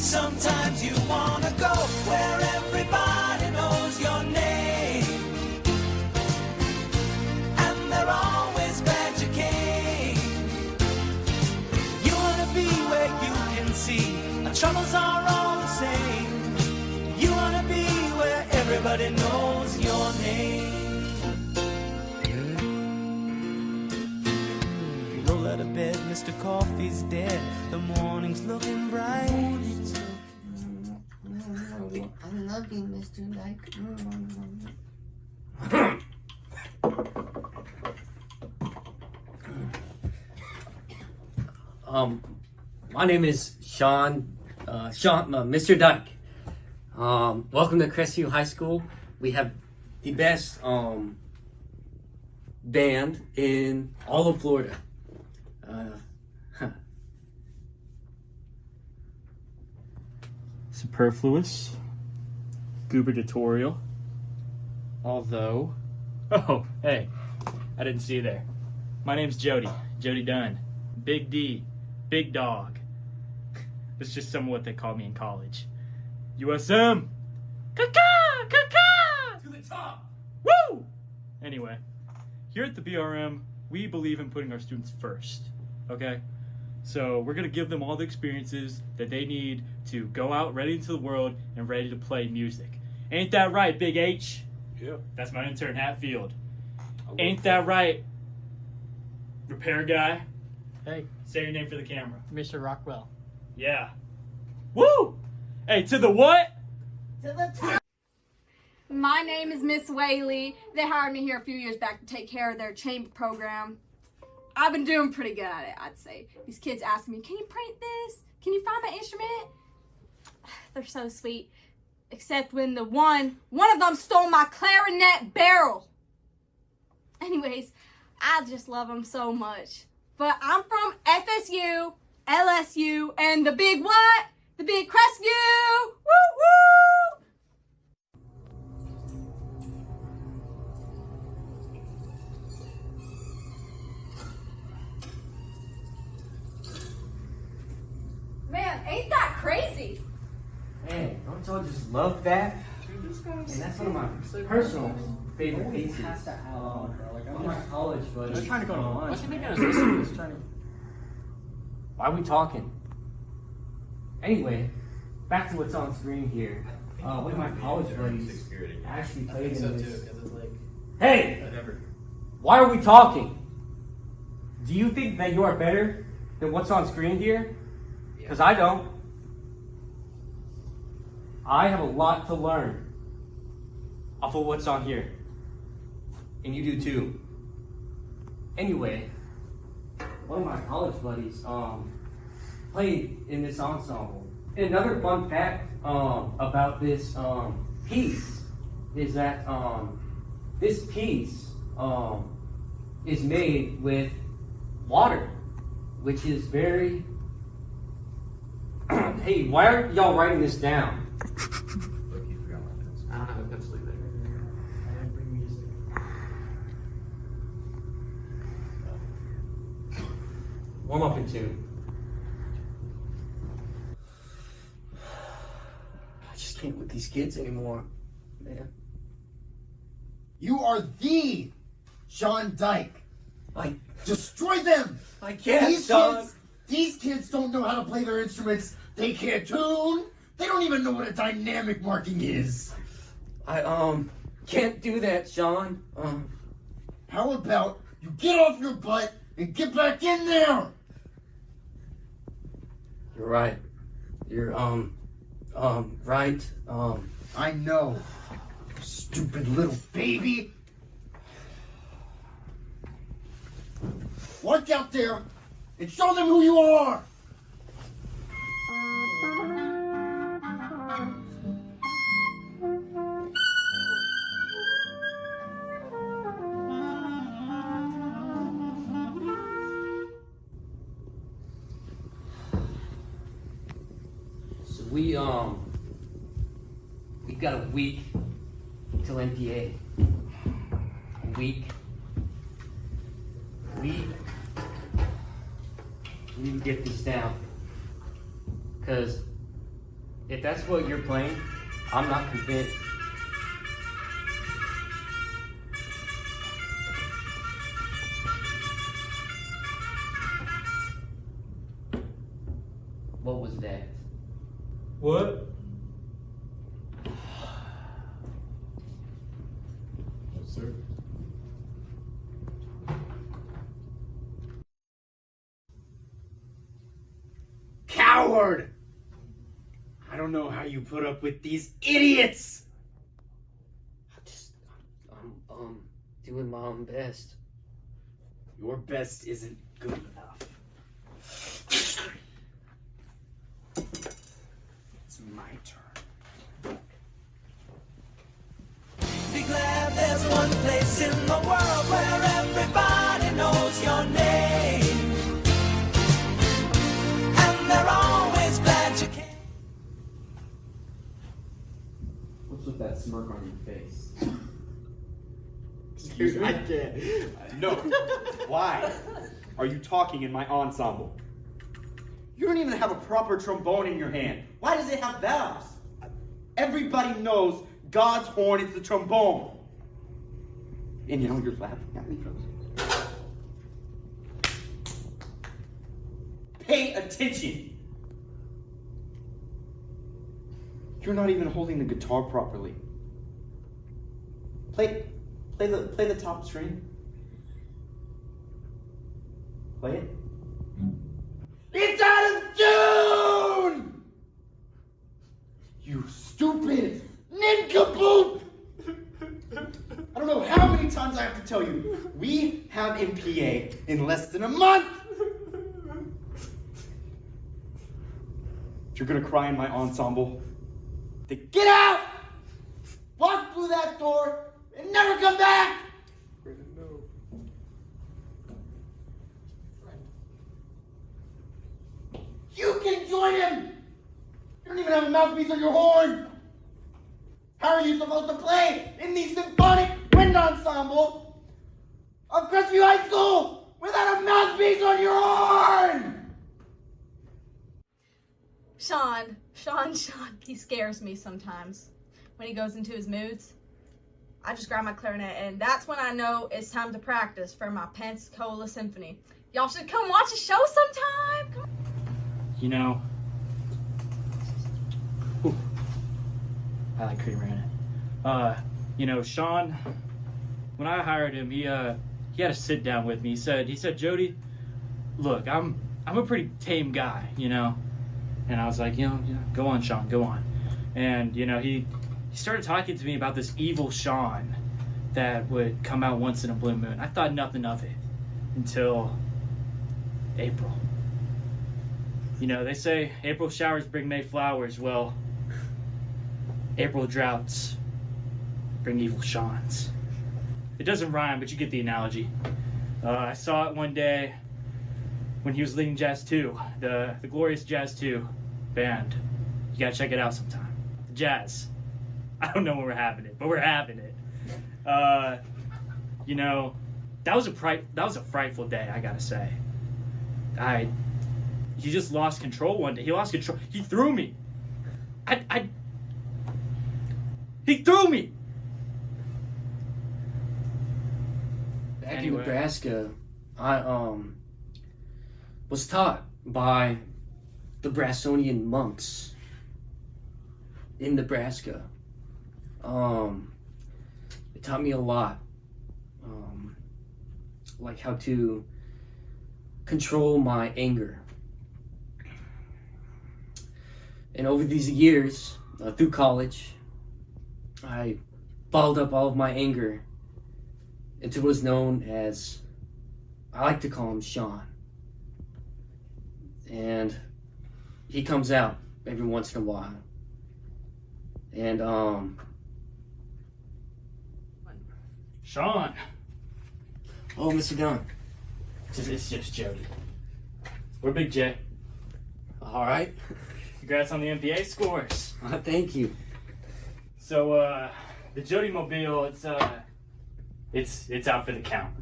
Sometimes you wanna go where everybody knows your name, and they're always glad you came. You wanna be where you can see our troubles are all the same. You wanna be where everybody knows your name. Roll out of bed, Mr. Coffee's dead. The morning's looking bright. I love you, Mr. Dyke. My name is Mr. Dyke. Welcome to Crestview High School. We have the best band in all of Florida. Superfluous. Gubernatorial. Although. Oh, hey. I didn't see you there. My name's Jody. Jody Dunn. Big D. Big Dog. That's just some of what they called me in college. USM! Caca! Caca! To the top! Woo! Anyway, here at the BRM, we believe in putting our students first. Okay? So we're going to give them all the experiences that they need to go out ready into the world and ready to play music. Ain't that right, Big H? Yeah. That's my intern, Hatfield. Ain't that right, repair guy? Hey, Say your name for the camera. Mr. Rockwell. Yeah. Woo! Hey, to the what? To the top. My name is Miss Whaley. They hired me here a few years back to take care of their chamber program. I've been doing pretty good at it, I'd say. These kids ask me, can you print this? Can you find my instrument? They're so sweet. Except when one of them stole my clarinet barrel. Anyways, I just love them so much. But I'm from FSU, LSU, and the big what? The big Crestview! Woo woo! Man, ain't that crazy? Man, don't y'all just love that? And that's one of my personal favorite pieces. One of my college buddies. They're trying to go to lunch. What's he making us listen to this? Why are we talking? Anyway, back to what's on screen here. One of my college buddies actually played in this. Hey! Why are we talking? Do you think that you are better than what's on screen here? Because I don't. I have a lot to learn off of what's on here. And you do too. Anyway, one of my college buddies played in this ensemble. And another fun fact about this piece is that this piece is made with water, which is very... Hey, why are y'all writing this down? I don't have a pencil either. I didn't bring music. Warm up in tune. I just can't with these kids anymore, man. You are the John Dyke. Destroy them. I can't, Sean. These kids don't know how to play their instruments. They can't tune. They don't even know what a dynamic marking is. I can't do that, Sean. How about you get off your butt and get back in there? You're right. You're right. I know. Stupid little baby. Walk out there and show them who you are. So we got a week till NPA. A week. We need to get this down, because If that's what you're playing, I'm not convinced. What was that? What? Yes, sir. Coward! I don't know how you put up with these idiots! I'm doing my own best. Your best isn't good enough. It's my turn. Be glad there's one place in the world where everybody knows your name. And they're always glad you came. What's with that smirk on your face? Dude, I can't. No. Why are you talking in my ensemble? You don't even have a proper trombone in your hand. Why does it have valves? Everybody knows God's horn is the trombone. And you know you're laughing at me. Pay attention. You're not even holding the guitar properly. Play the top string. Play it. It's out of tune! You stupid nincompoop! I don't know how many times I have to tell you, we have MPA in less than a month! If you're gonna cry in my ensemble, then get out! Walk through that door and never come back! You can join him! You don't even have a mouthpiece on your horn! How are you supposed to play in the symphonic wind ensemble of Crestview High School without a mouthpiece on your horn? Sean, he scares me sometimes when he goes into his moods. I just grab my clarinet, and that's when I know it's time to practice for my Pensacola Symphony. Y'all should come watch a show sometime. Come on. You know, ooh, I like creamer in it. You know, Sean, when I hired him, he had a sit down with me. He said, Jody, look, I'm a pretty tame guy, you know. And I was like, you know, go on, Sean, go on. And you know, he started talking to me about this evil Sean that would come out once in a blue moon. I thought nothing of it until April. You know, they say April showers bring May flowers. Well, April droughts bring evil Seans. It doesn't rhyme, but you get the analogy. I saw it one day when he was leading Jazz 2, the glorious Jazz 2 band. You gotta check it out sometime. The Jazz. I don't know when we're having it, but we're having it. You know, that was a frightful day, I gotta say. He just lost control one day. He lost control. He threw me. He threw me. Back Anyway. in Nebraska, I was taught by the Brassonian monks in Nebraska. It taught me a lot, like how to control my anger. And over these years, through college, I balled up all of my anger into what is known as, I like to call him Sean. And he comes out every once in a while. And, Sean. oh, Mr. Dunn. It's just Jody. We're Big J. All right. Congrats on the MPA scores. Thank you. So, the Jody Mobile, it's out for the count.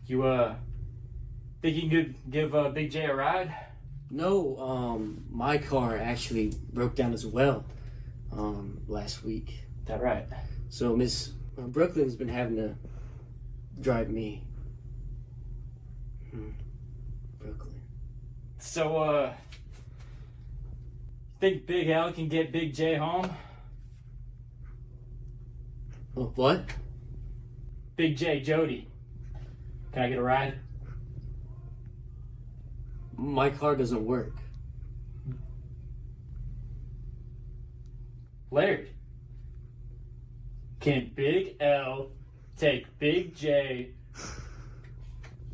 You, think you can give Big J a ride? No, my car actually broke down as well, last week. That right? So Miss Brooklyn's been having to drive me. Brooklyn. So, think Big Al can get Big J home? Oh, what? Big J, Jody. Can I get a ride? My car doesn't work. Laird. Can Big L take Big J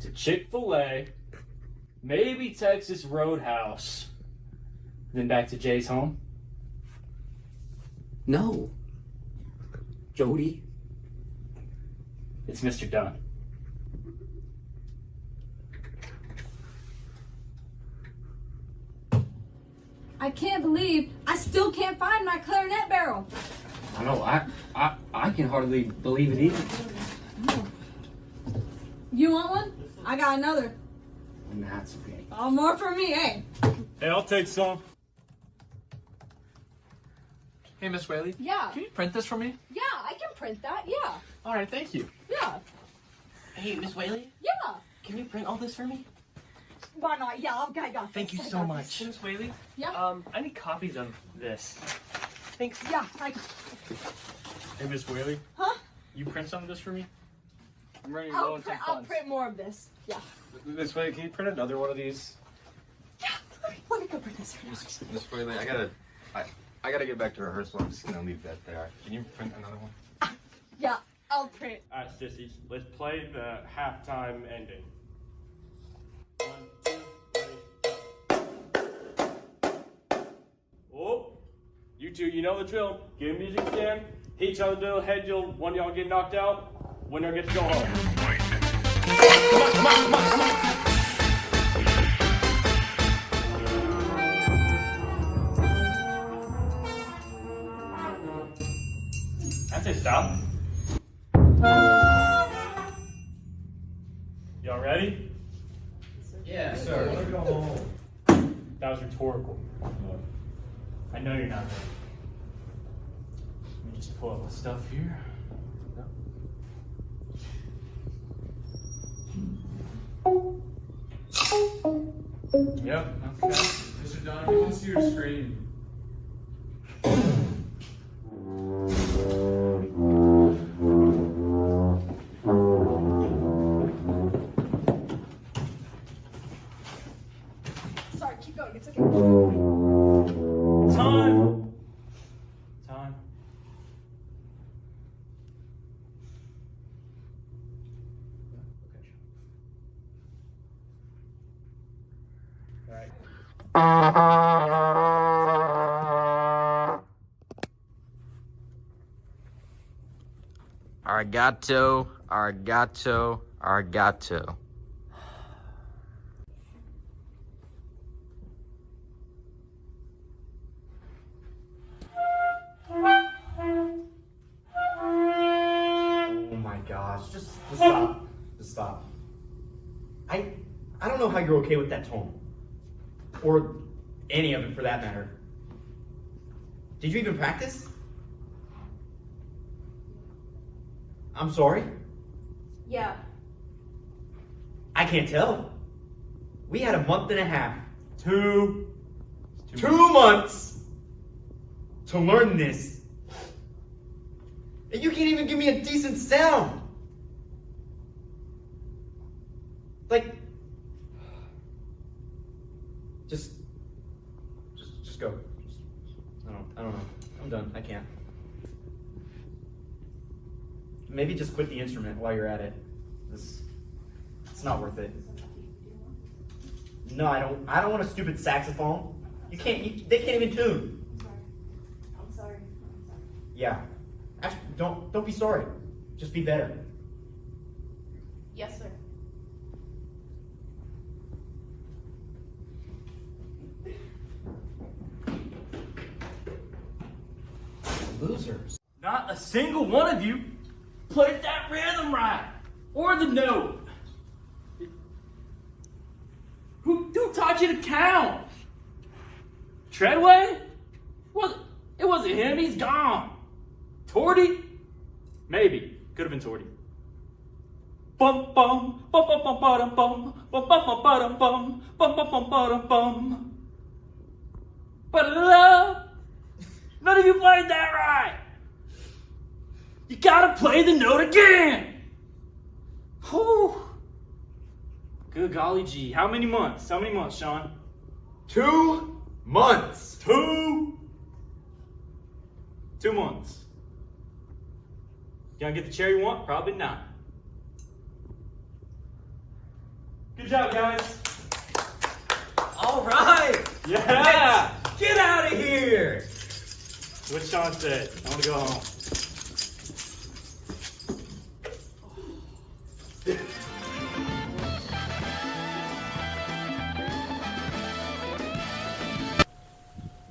to Chick-fil-A, maybe Texas Roadhouse, then back to Jay's home? No. Jody? It's Mr. Dunn. I can't believe I still can't find my clarinet barrel. I know, I can hardly believe it either. You want one? I got another. And that's okay. Oh, more for me, eh? Hey, I'll take some. Hey, Miss Whaley. Yeah. Can you print this for me? Yeah, I can print that. Yeah. All right, thank you. Yeah. Hey, Miss Whaley, Yeah. can you print all this for me? Why not? Yeah, I got this. Thank you I so got much. this. Miss Whaley? Yeah. I need copies of this. Thanks. Yeah. Hey, Miss Whaley, Huh? you print some of this for me? I'm ready to go and some I'll funds. print more of this. Yeah. Miss Whaley, can you print another one of these? Yeah. Let me go print this. Miss Whaley, I gotta get back to rehearsal. I'm just gonna leave that there. Can you print another one? Yeah. I'll print. All right, sissies, let's play the halftime ending. 1, 2, ready, go. Oh, you two, you know the drill. Give music stand, hit each other to the head. One of y'all get knocked out. Winner gets to go home. Come on, come on, come on, come on. That's it, stop. Y'all ready? Yeah, sir. I wanna go home. That was rhetorical. I know you're not ready. Let me just pull up the stuff here. Yep, okay. Mr. Don, we can see your screen. Sorry, keep going. It's okay. Time. Time. All right. Arigato, arigato, arigato. Oh my gosh, just stop. Just stop. I don't know how you're okay with that tone. Or any of it for that matter. Did you even practice? I'm sorry. Yeah. I can't tell. We had a month and a half. Two months to learn this. And you can't even give me a decent sound. Like, just go. I don't know. I'm done. I can't. Maybe just quit the instrument while you're at it. It's not worth it. No, I don't want a stupid saxophone. They can't even tune. I'm sorry. Yeah. Actually, don't be sorry. Just be better. Yes, sir. Losers. Not a single one of you played that rhythm right, or the note. Who taught you to count? Treadway? What? It wasn't him. He's gone. Torty? Maybe. Could have been Torty. Bum bum bum bum bum bum bum bum bum bum bum bum bum bum bum. Ba-da-da. None of you played that right. You gotta play the note again. Whew. Good golly gee. How many months? How many months, Sean? 2 months. 2 months. You gonna get the chair you want? Probably not. Good job, guys. All right. Yeah. Get out of here. What Sean said. I want to go home.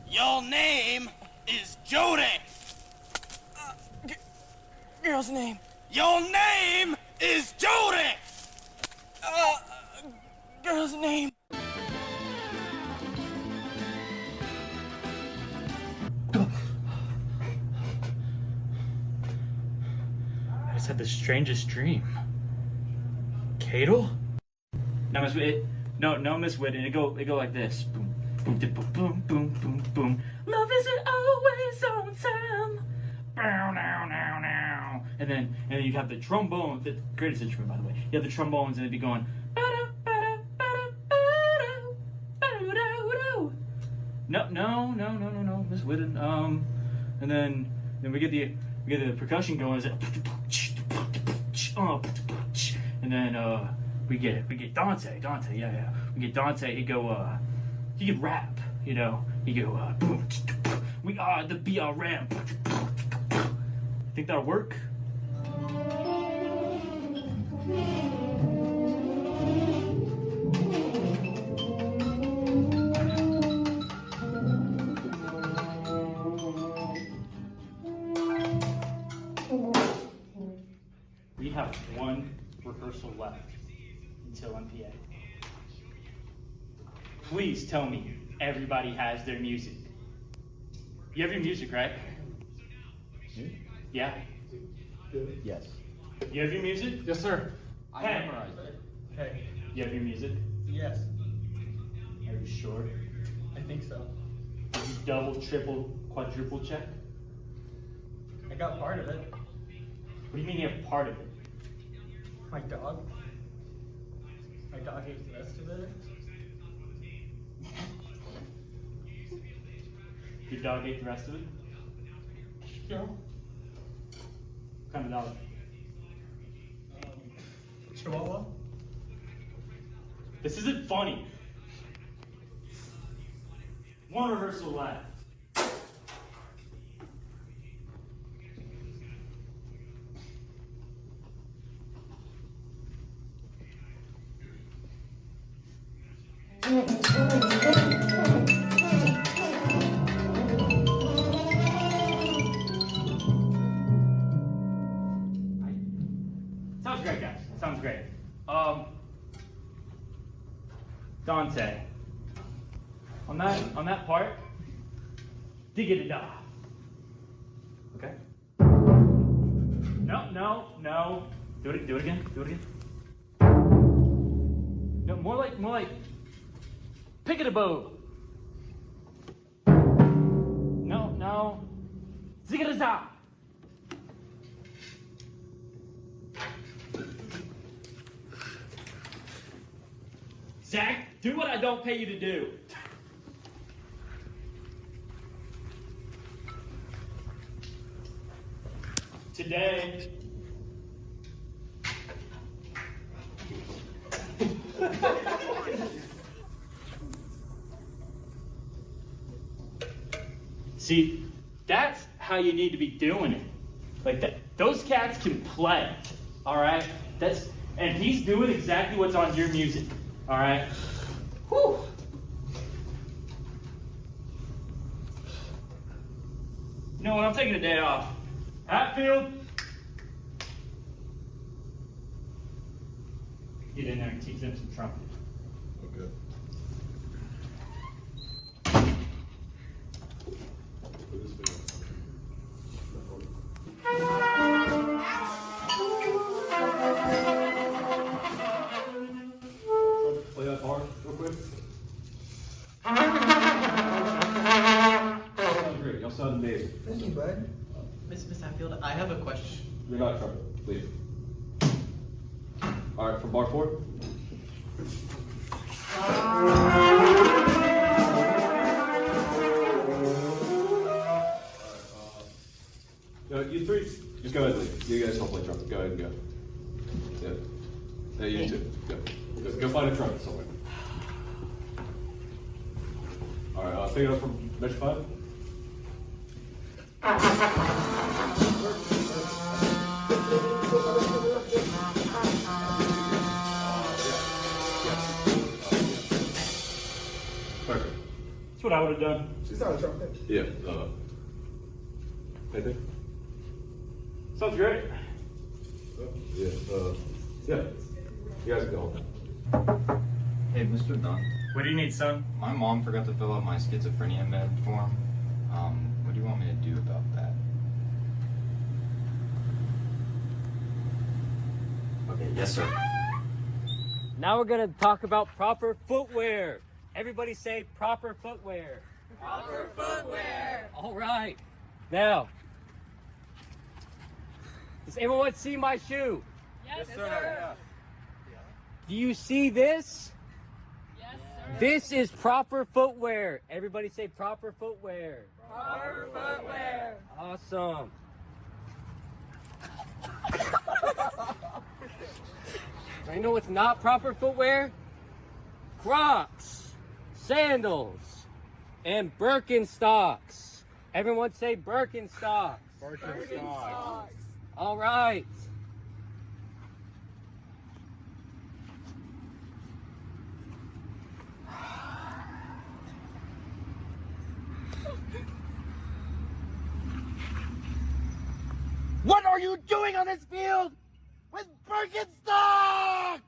Your name is Jody. Girl's name. Your name is Jody. Girl's name. I just had the strangest dream. Cadle? No, Miss Whit. No, Miss Whit. And it go like this. Boom, boom, boom, boom, boom, boom, boom. Love isn't always on time. Bow, now, now, now. And then you have the trombone. The greatest instrument, by the way. You have the trombones, and it'd be going. No, Miss Whitten. And then we get the percussion going. Is it? And then we get Dante. Yeah. We get Dante. He could rap. You know. He go. We are the BRM. Think that'll work? We have one rehearsal left until MPA. Please tell me everybody has their music. You have your music, right? Yeah? Yes. You have your music? Yes, sir. I memorized it. Hey. You have your music? Yes. Are you sure? I think so. Did you double, triple, quadruple check? I got part of it. What do you mean you have part of it? My dog. My dog ate the rest of it. Your dog ate the rest of it? Yeah. What kind of dog? Chihuahua. This isn't funny. One rehearsal left. Sounds great, guys. Sounds great. Dante. On that part, dig-a-da-da. Okay? No. Do it again. No, more like pick-a-da-bow. No. Zig-a-da-za. Zach, do what I don't pay you to do. Today, see, that's how you need to be doing it. Like that. Those cats can play. All right? And he's doing exactly what's on your music. All right? Whew. You know what? I'm taking a day off. Hatfield, get in there and teach them some trumpet. Okay. Play that part real quick. Sounds great. Y'all sound amazing. Thank you, bud. Miss Hatfield, I have a question. You're not trouble. Leave. All right, from bar 4. You 3, just go ahead and leave. You guys don't play trumpet. Go ahead and go. Yeah. Yeah, you too. Go find a trumpet somewhere. All right, pick it up from measure 5. Perfect. That's what I would have done. She's not a trumpet. Yeah. Anything? Sounds great. Yeah. Yeah. You guys can go home. Hey, Mr. Dunn. What do you need, son? My mom forgot to fill out my schizophrenia med form. What do you want me to do about that? Okay, yes, sir. Now we're gonna talk about proper footwear. Everybody say proper footwear. Proper footwear. All right. Now, does everyone see my shoe? Yes, sir. Do you see this? Yes, sir. This is proper footwear. Everybody say proper footwear. Proper footwear. Awesome. I know what's not proper footwear? Crocs, sandals, and Birkenstocks. Everyone say Birkenstocks. Birkenstocks. All right. What are you doing on this field with Birkenstocks?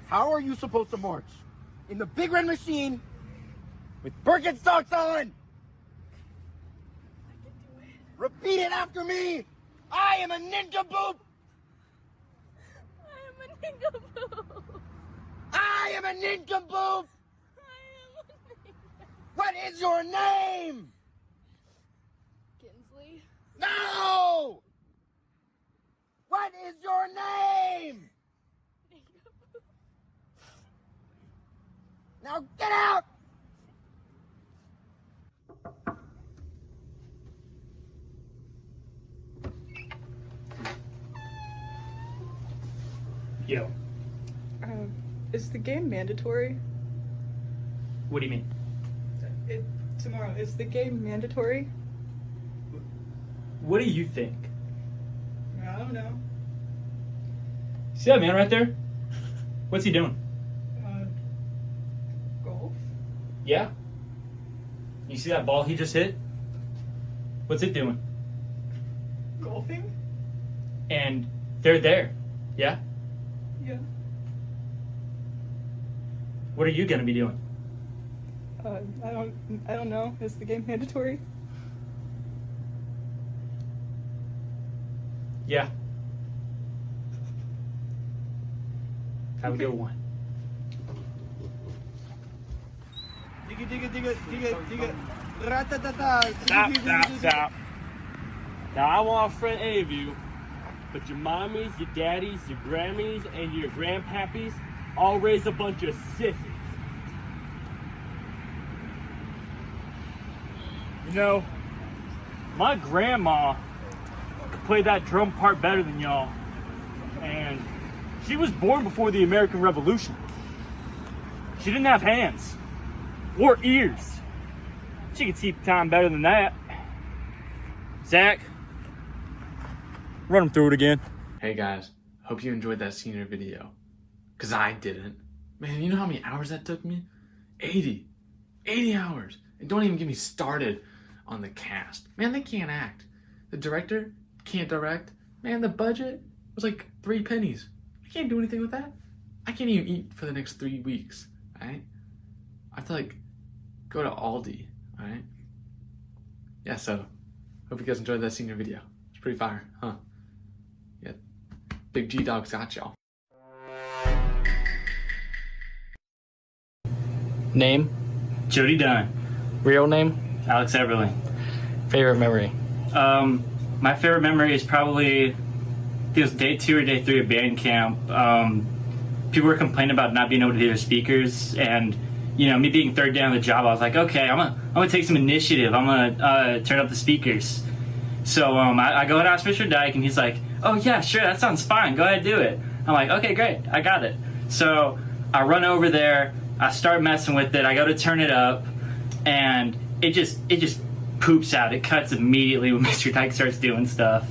How are you supposed to march in the big red machine with Birkenstocks on? Repeat it after me. I am a nincompoop. I am a nincompoop. What is your name? Kinsley. No! What is your name? Now get out! Yo, Is the game mandatory? what do you mean? Tomorrow, is the game mandatory? What do you think? I don't know. See that man right there? What's he doing? Golf? Yeah? You see that ball he just hit? What's it doing? Golfing? And they're there. Yeah? Yeah. What are you gonna be doing? I don't know. Is the game mandatory? Yeah. Have a good one. Stop. Now I want a friend A of you, but your mommies, your daddies, your Grammys, and your grandpappies all raise a bunch of sissies. You know, my grandma could play that drum part better than y'all, and she was born before the American Revolution. She didn't have hands or ears. She could see time better than that. Zach, run them through it again. Hey guys, hope you enjoyed that senior video. Cause I didn't. Man, you know how many hours that took me? 80 hours. And don't even get me started on the cast. Man, they can't act. The director can't direct. Man, the budget was like 3 pennies. I can't do anything with that. I can't even eat for the next 3 weeks, alright? I have to like go to Aldi, alright? Yeah, so hope you guys enjoyed that senior video. It's pretty fire, huh? Yeah, Big G Dog's got y'all. Name? Jody Dunn. Real name? Alex Everly. Favorite memory? My favorite memory is probably, I think it was day 2 or day 3 of band camp. People were complaining about not being able to hear the speakers, and you know, me being third day on the job, I was like, okay, I'm gonna take some initiative. I'm gonna turn up the speakers. So I go and ask Mr. Dyke, and he's like, oh yeah, sure, that sounds fine. Go ahead, do it. I'm like, okay, great, I got it. So I run over there, I start messing with it, I go to turn it up, and it just poops out. It cuts immediately when Mr. Dyke starts doing stuff.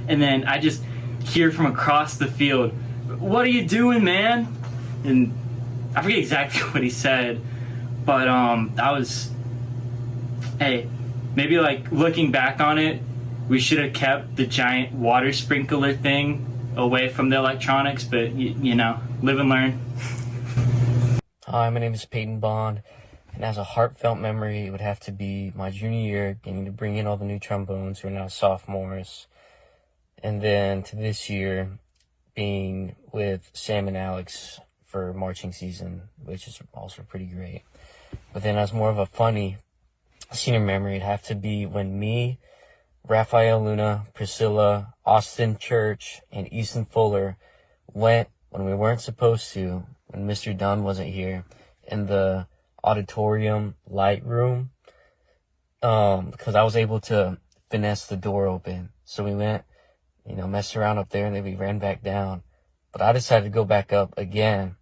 And then I just hear from across the field, what are you doing, man? And I forget exactly what he said, but hey, maybe like looking back on it, we should have kept the giant water sprinkler thing away from the electronics, but you know, live and learn. Hi, my name is Peyton Bond, and as a heartfelt memory, it would have to be my junior year, getting to bring in all the new trombones who are now sophomores, and then to this year, being with Sam and Alex for marching season, which is also pretty great. But then as more of a funny senior memory, it'd have to be when me, Raphael Luna, Priscilla, Austin Church, and Easton Fuller went when we weren't supposed to, when Mr. Dunn wasn't here, in the auditorium light room, because I was able to finesse the door open. So we went, you know, messed around up there, and then we ran back down. But I decided to go back up again.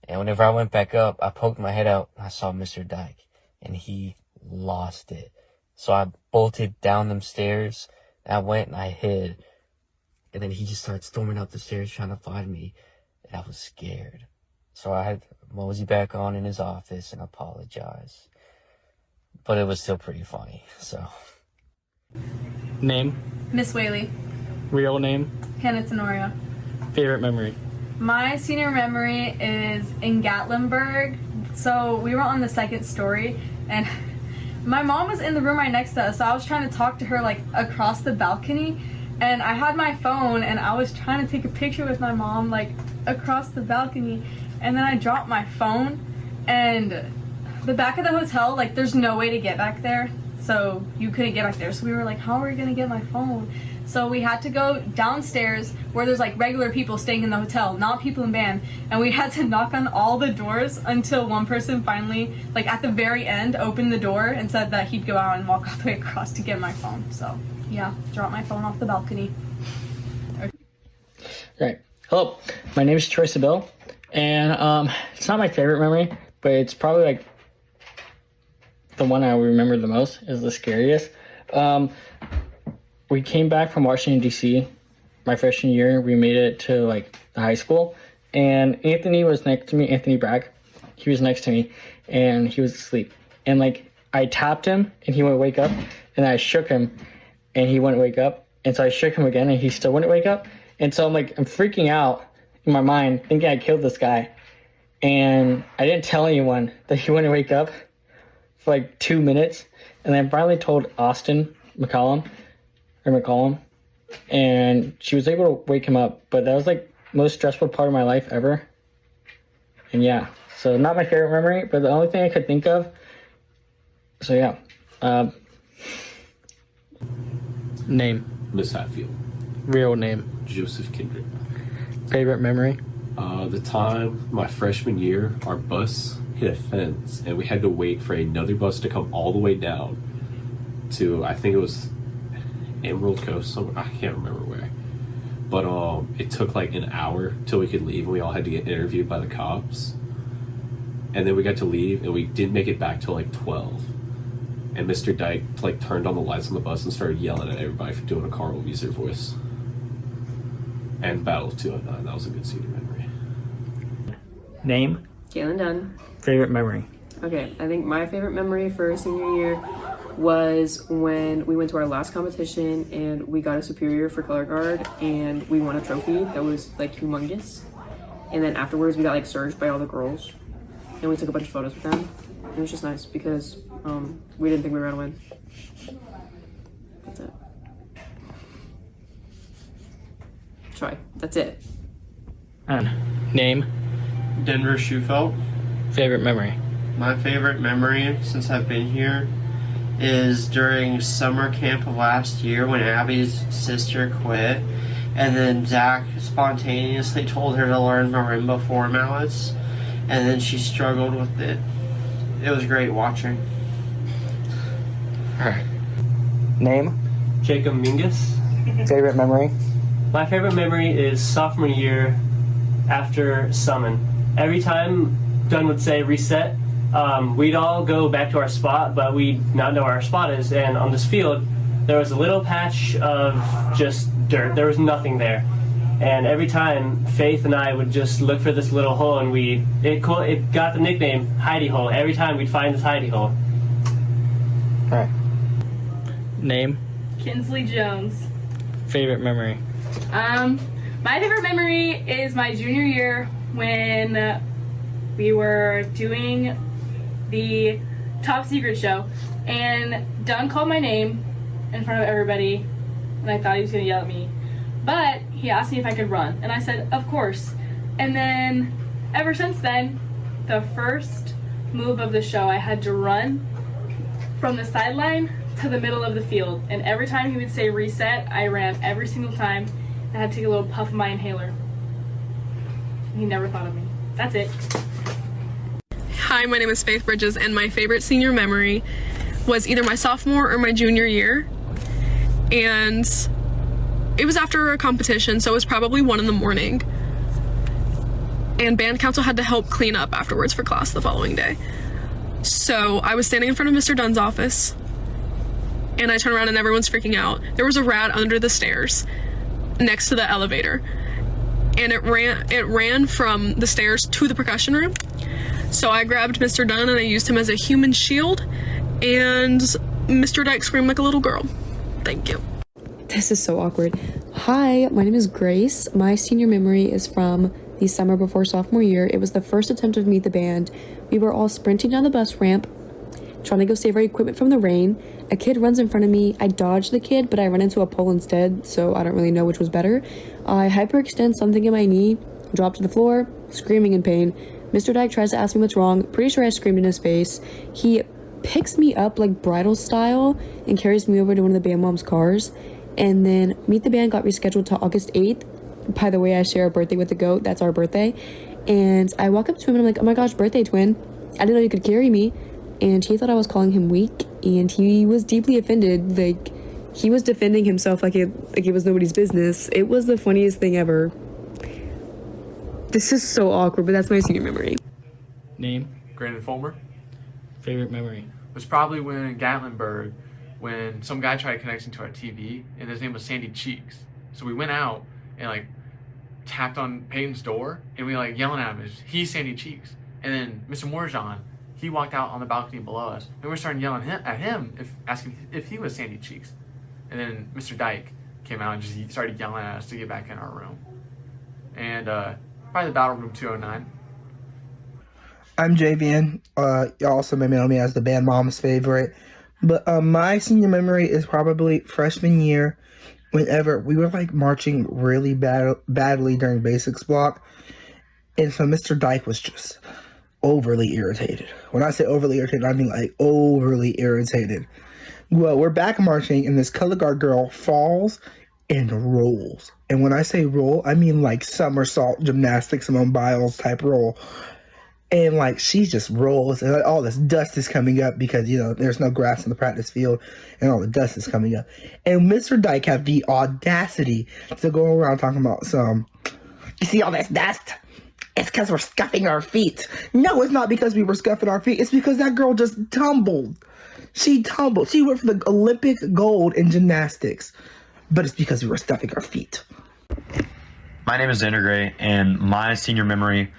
And whenever I went back up, I poked my head out, and I saw Mr. Dyke, and he lost it. So I bolted down them stairs, and I went and I hid. And then he just started storming up the stairs trying to find me, and I was scared. So I had to mosey back on in his office and apologize. But it was still pretty funny, so. Name? Miss Whaley. Real name? Hannah Tenorio. Favorite memory? My senior memory is in Gatlinburg. So we were on the second story, and my mom was in the room right next to us, so I was trying to talk to her like across the balcony, and I had my phone and I was trying to take a picture with my mom like across the balcony, and then I dropped my phone, and the back of the hotel, like there's no way to get back there, so you couldn't get back there. So we were like, how are we gonna get my phone? So we had to go downstairs where there's like regular people staying in the hotel, not people in band, and we had to knock on all the doors until one person finally, like at the very end, opened the door and said that he'd go out and walk all the way across to get my phone. So yeah, dropped my phone off the balcony. Right. Hello, my name is Troy Sabille, and it's not my favorite memory, but it's probably like the one I remember the most, is the scariest. We came back from Washington, D.C. my freshman year. We made it to like the high school, and Anthony was next to me, Anthony Bragg. He was next to me, and he was asleep. And like I tapped him, and he wouldn't wake up, and I shook him, and he wouldn't wake up. And so I shook him again, and he still wouldn't wake up. And so I'm freaking out in my mind, thinking I killed this guy. And I didn't tell anyone that he wouldn't wake up for like 2 minutes. And then I finally told Austin McCollum, and she was able to wake him up. But that was like most stressful part of my life ever. And yeah, so not my favorite memory, but the only thing I could think of. So yeah. Name? Miss Hatfield. Real name? Joseph Kendrick. Favorite memory? The time my freshman year, our bus hit a fence, and we had to wait for another bus to come all the way down to, I think it was Emerald Coast, somewhere, I can't remember where. But it took like an hour till we could leave, and we all had to get interviewed by the cops. And then we got to leave, and we didn't make it back till like 12. And Mr. Dyke like turned on the lights on the bus and started yelling at everybody for doing a Carl Weezer voice. And Battle of 209, that was a good senior memory. Name? Kaylin Dunn. Favorite memory? Okay, I think my favorite memory for senior year was when we went to our last competition and we got a superior for color guard and we won a trophy that was like humongous. And then afterwards we got like surged by all the girls. and we took a bunch of photos with them. It was just nice because we didn't think we were gonna win. That's it. Troy, that's it. Name. Denver Schufelt. Favorite memory. My favorite memory since I've been here is during summer camp of last year when Abby's sister quit, and then Zach spontaneously told her to learn marimba formats, and then she struggled with it. It was great watching. Alright. Name? Jacob Mingus. Favorite memory? My favorite memory is sophomore year after summon. Every time Dunn would say reset, we'd all go back to our spot, but we'd not know where our spot is. And on this field, there was a little patch of just dirt. There was nothing there. And every time, Faith and I would just look for this little hole, and it got the nickname Hidey Hole. Every time we'd find this hidey hole. Alright. Name? Kinsley Jones. Favorite memory? My favorite memory is my junior year when we were doing the Top Secret show, and Dunn called my name in front of everybody, and I thought he was gonna yell at me. But he asked me if I could run, and I said, of course. And then, ever since then, the first move of the show, I had to run from the sideline to the middle of the field. And every time he would say reset, I ran every single time. I had to take a little puff of my inhaler. He never thought of me. That's it. Hi, my name is Faith Bridges, and my favorite senior memory was either my sophomore or my junior year. And it was after a competition, so it was probably 1 in the morning. And band council had to help clean up afterwards for class the following day. So I was standing in front of Mr. Dunn's office, and I turn around and everyone's freaking out. There was a rat under the stairs next to the elevator, and it ran from the stairs to the percussion room. So I grabbed Mr. Dunn and I used him as a human shield, and Mr. Dyke screamed like a little girl. Thank you. This is so awkward. Hi, my name is Grace. My senior memory is from the summer before sophomore year. It was the first attempt of Meet the Band. We were all sprinting down the bus ramp, trying to go save our equipment from the rain. A kid runs in front of me. I dodge the kid, but I run into a pole instead, so I don't really know which was better. I hyperextend something in my knee, drop to the floor, screaming in pain. Mr. Dyke tries to ask me what's wrong. Pretty sure I screamed in his face. He picks me up like bridal style and carries me over to one of the band mom's cars. And then Meet the Band got rescheduled to August 8th. By the way, I share a birthday with the goat. That's our birthday. And I walk up to him and I'm like, oh my gosh, birthday twin. I didn't know you could carry me. And he thought I was calling him weak, and he was deeply offended. Like, he was defending himself like it was nobody's business. It was the funniest thing ever. This is so awkward, but that's my senior memory. Name? Brandon Fulmer. Favorite memory? Was probably when in Gatlinburg, when some guy tried connecting to our TV, and his name was Sandy Cheeks. So we went out and like tapped on Peyton's door, and we like yelling at him, he's Sandy Cheeks. And then Mr. Morjan, he walked out on the balcony below us, and we were starting yelling at him, asking if he was Sandy Cheeks. And then Mr. Dyke came out and just started yelling at us to get back in our room. And probably the Battle Room 209. I'm Javian. Y'all also may know me as the band mom's favorite. But my senior memory is probably freshman year, whenever we were like marching really badly during basics block. And so Mr. Dyke was just overly irritated. When I say overly irritated, I mean like overly irritated. Well, we're back marching, and this color guard girl falls and rolls. And when I say roll, I mean like somersault gymnastics, Simone Biles type roll. And like she just rolls, and all this dust is coming up because, you know, there's no grass in the practice field, and all the dust is coming up. And Mr. Dyke had the audacity to go around talking about you see all this dust? It's because we're scuffing our feet. No, it's not because we were scuffing our feet. It's because that girl just tumbled. She tumbled. She went for the Olympic gold in gymnastics. But it's because we were stuffing our feet. My name is Xander Gray, and my senior memory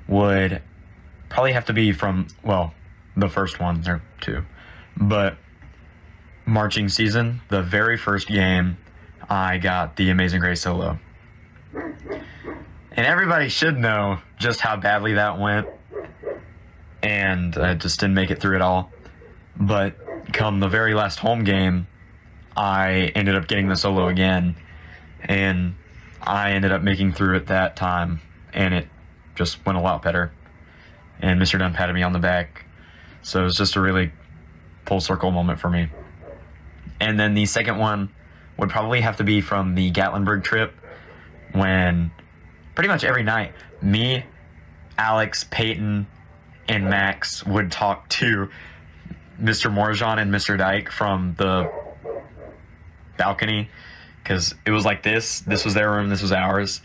would probably have to be from, well, the first one or two. But marching season, the very first game, I got the Amazing Grace solo. And everybody should know just how badly that went. and I just didn't make it through it all. But come the very last home game, I ended up getting the solo again, and I ended up making through it that time, and it just went a lot better. And Mr. Dunn patted me on the back, so it was just a really full circle moment for me. And then the second one would probably have to be from the Gatlinburg trip, when pretty much every night, me, Alex, Peyton, and Max would talk to Mr. Morjan and Mr. Dyke from the balcony, because it was like this was their room, this was ours,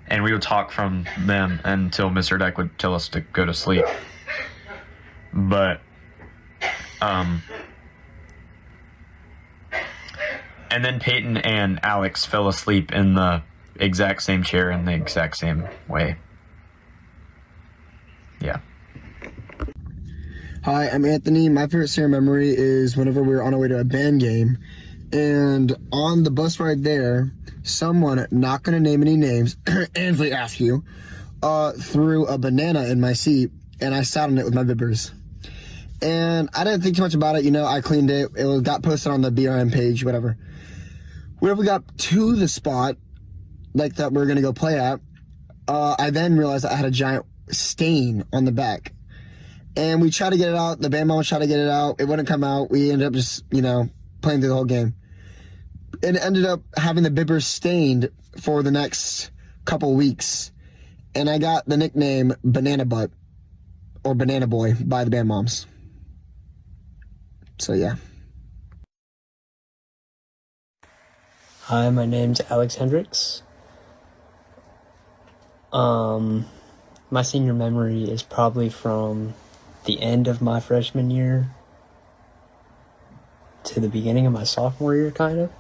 and we would talk from them until Mr. Dyke would tell us to go to sleep. But and then Peyton and Alex fell asleep in the exact same chair in the exact same way. Yeah. Hi, I'm Anthony. My favorite senior memory is whenever we were on our way to a band game, and on the bus ride there, someone, not going to name any names, Ansley Askew, threw a banana in my seat, and I sat on it with my bibbers. And I didn't think too much about it, I cleaned it. It got posted on the BRM page, whatever. Whenever we got to the spot, like that we were going to go play at, I then realized I had a giant stain on the back. And we tried to get it out. The band mama tried to get it out. It wouldn't come out. We ended up just, playing through the whole game. And it ended up having the bibbers stained for the next couple weeks. And I got the nickname Banana Butt or Banana Boy by the band moms. So, yeah. Hi, my name's Alex Hendricks. My senior memory is probably from the end of my freshman year to the beginning of my sophomore year, kind of.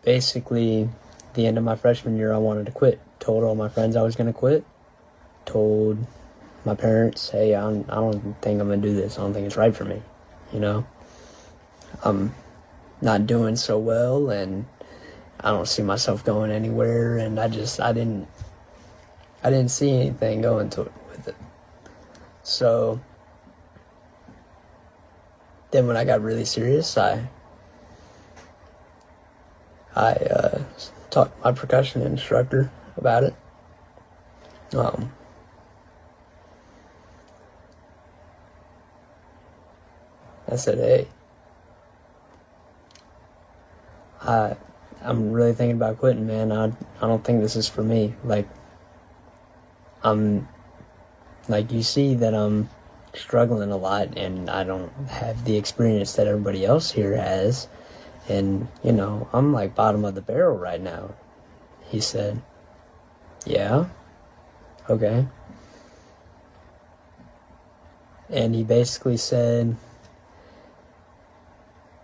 Basically, the end of my freshman year, I wanted to quit. Told all my friends I was going to quit. Told my parents, hey, I don't think I'm going to do this. I don't think it's right for me, I'm not doing so well, and I don't see myself going anywhere, and I didn't see anything going to it with it. So then when I got really serious, I talked to my percussion instructor about it. I said, hey, I'm really thinking about quitting, man. I don't think this is for me. You see that I'm struggling a lot, and I don't have the experience that everybody else here has. And, I'm like bottom of the barrel right now. He said, yeah, okay. And he basically said,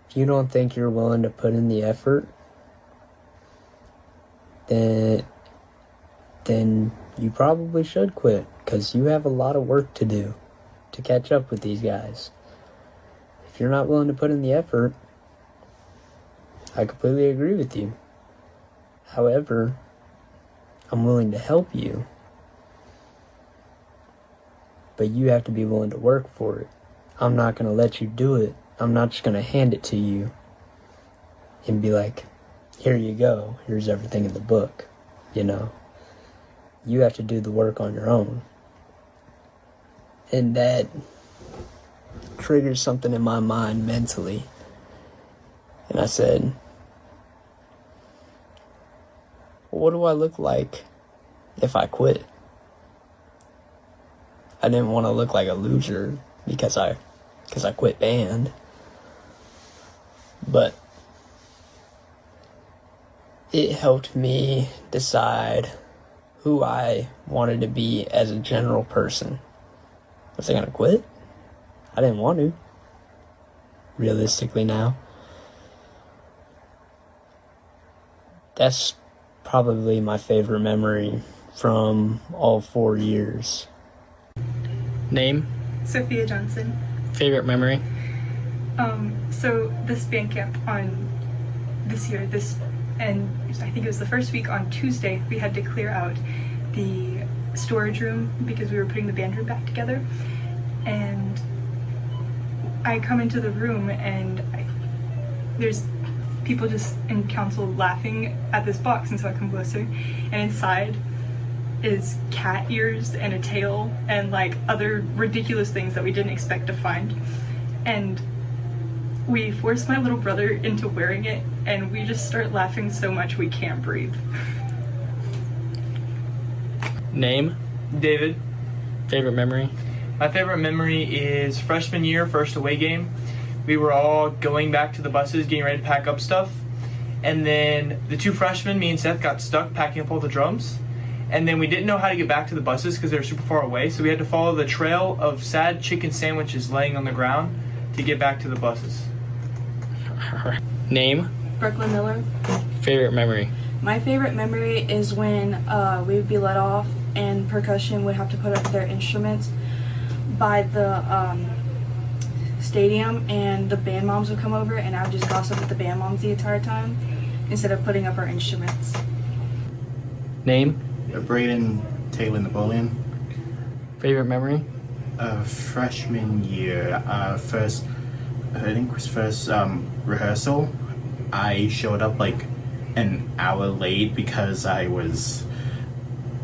if you don't think you're willing to put in the effort, then you probably should quit, because you have a lot of work to do to catch up with these guys. If you're not willing to put in the effort, I completely agree with you. However, I'm willing to help you, but you have to be willing to work for it. I'm not going to let you do it. I'm not just going to hand it to you and be like, here you go, here's everything in the book, You have to do the work on your own. And that triggers something in my mind mentally. And I said, well, what do I look like if I quit? I didn't want to look like a loser because I quit band. But it helped me decide who I wanted to be as a general person. Was I going to quit? I didn't want to. Realistically now. That's probably my favorite memory from all 4 years. Name? Sophia Johnson. Favorite memory? So this band camp on this year, and I think it was the first week on Tuesday, we had to clear out the storage room because we were putting the band room back together. And I come into the room and there's people just in council laughing at this box, and so I come closer, and inside is cat ears and a tail and like other ridiculous things that we didn't expect to find. And we forced my little brother into wearing it, and we just start laughing so much we can't breathe. Name? David. Favorite memory? My favorite memory is freshman year, first away game. We were all going back to the buses, getting ready to pack up stuff. And then the two freshmen, me and Seth, got stuck packing up all the drums. And then we didn't know how to get back to the buses because they were super far away. So we had to follow the trail of sad chicken sandwiches laying on the ground to get back to the buses. Name? Brooklyn Miller. Favorite memory? My favorite memory is when we would be let off and percussion would have to put up their instruments by the stadium, and the band moms would come over and I would just gossip with the band moms the entire time instead of putting up our instruments. Name? Braden Taylor Napoleon. Favorite memory? Freshman year, I think it was first rehearsal. I showed up like an hour late because I was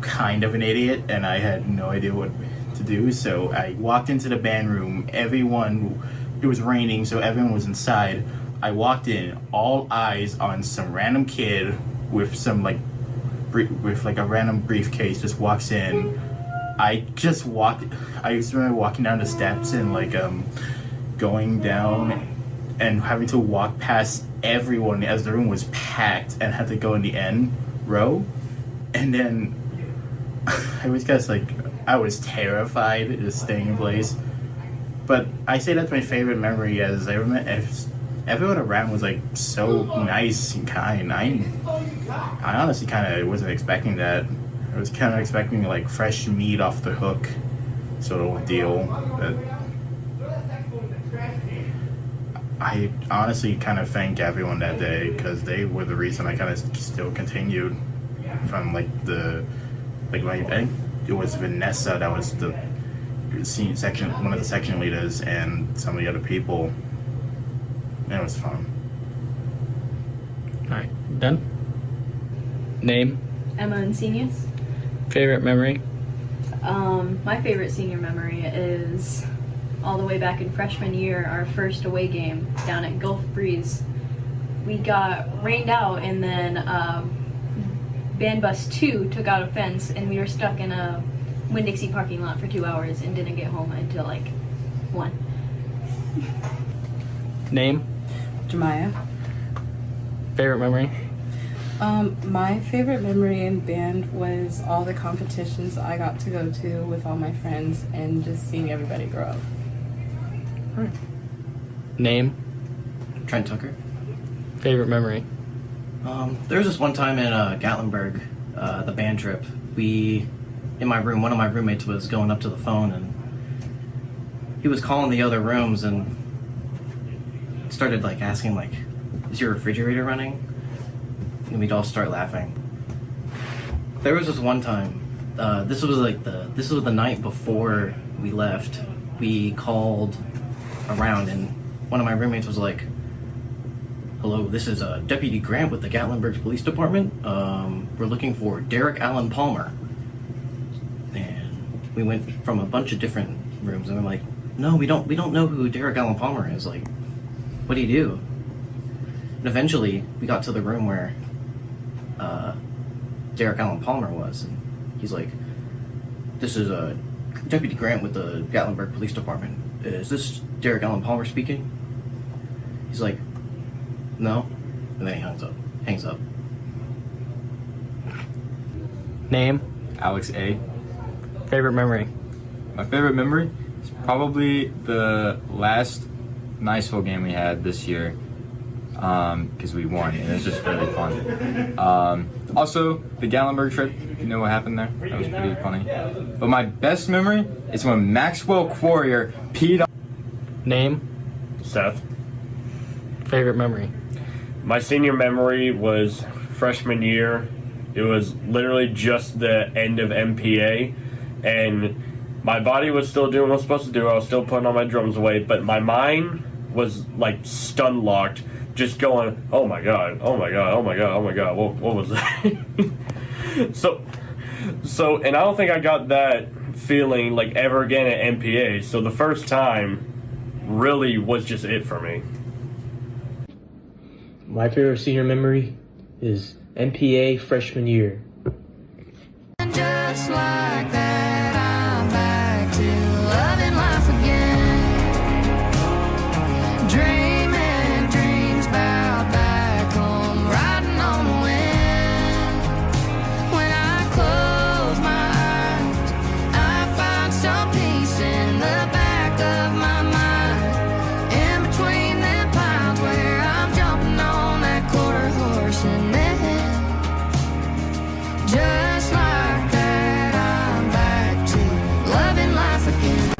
kind of an idiot and I had no idea what to do. So I walked into the band room. It was raining, so everyone was inside. I walked in, all eyes on some random kid with a random briefcase just walks in. I remember walking down the steps and going down and having to walk past everyone as the room was packed and had to go in the end row. And then I was terrified just staying in place. But I say that's my favorite memory, as I remember everyone around was so nice and kind. I honestly kind of wasn't expecting that. I was kind of expecting fresh meat off the hook sort of deal. But I honestly kind of thank everyone that day because they were the reason I kind of still continued from I think it was Vanessa that was one of the section leaders, and some of the other people. And it was fun. Alright, done? Name? Emma and Seniors. Favorite memory? My favorite senior memory is all the way back in freshman year, our first away game down at Gulf Breeze. We got rained out, and then band bus 2 took out a fence, and we were stuck in a Winn-Dixie parking lot for 2 hours and didn't get home until 1. Name? Jemiah. Favorite memory? My favorite memory in band was all the competitions I got to go to with all my friends and just seeing everybody grow up. Right. Name? Trent Tucker. Favorite memory? There was this one time in Gatlinburg, the band trip. In my room, one of my roommates was going up to the phone and he was calling the other rooms and started asking is your refrigerator running? And we'd all start laughing. There was this one time, this was the night before we left. We called around and one of my roommates was like, "Hello, this is Deputy Grant with the Gatlinburg Police Department. We're looking for Derek Allen Palmer." And we went from a bunch of different rooms and we're like, "No, we don't know who Derek Allen Palmer is. What do you do?" And eventually we got to the room where Derek Allen Palmer was, and he's like, "This is Deputy Grant with the Gatlinburg Police Department. Is this Derek Allen Palmer speaking?" He's like, "No," and then he hangs up. Name? Alex A. Favorite memory? My favorite memory is probably the last Niceville game we had this year, because we won and it was just really fun. Also, the Gatlinburg trip, if you know what happened there, that was pretty funny. But my best memory is when Maxwell Quarrier peed on... Name? Seth. Favorite memory? My senior memory was freshman year. It was literally just the end of MPA. and my body was still doing what it was supposed to do. I was still putting all my drums away, but my mind was like stun locked, just going, oh my god, oh my god, oh my god, oh my god, what was that? so, and I don't think I got that feeling like ever again at MPA. So the first time really was just it for me. My favorite senior memory is MPA freshman year. Just like that.